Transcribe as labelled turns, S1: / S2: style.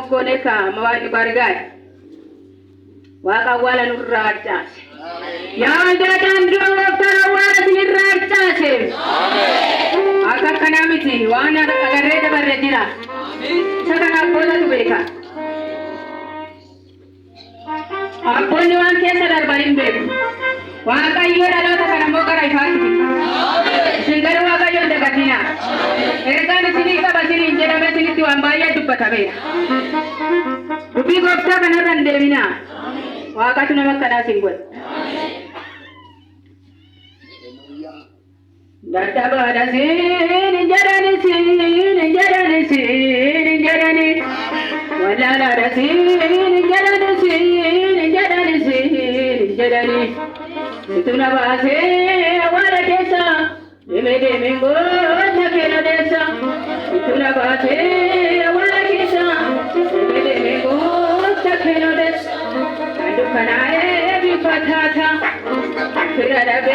S1: mokoneka mawali bargai waka wala nurrachas ya jadan dokter wala nurrachas aka kanamiti wana agarre barre dira sakana bola tu beka aponi wan kesa dar barim be waka yora lata kana mokara ifati singara waka yonde katina ergani sini ka basini jera me sini tu ambaya dupatabe rupi gopta kana rande bina waka tu nama kana singwal dada bada sini jarani wala la sini jarani itu nama se wala desa deme mengo nakena desa itu nama se wala desa deme mengo nakena desa adu kanae bipatha tha firada be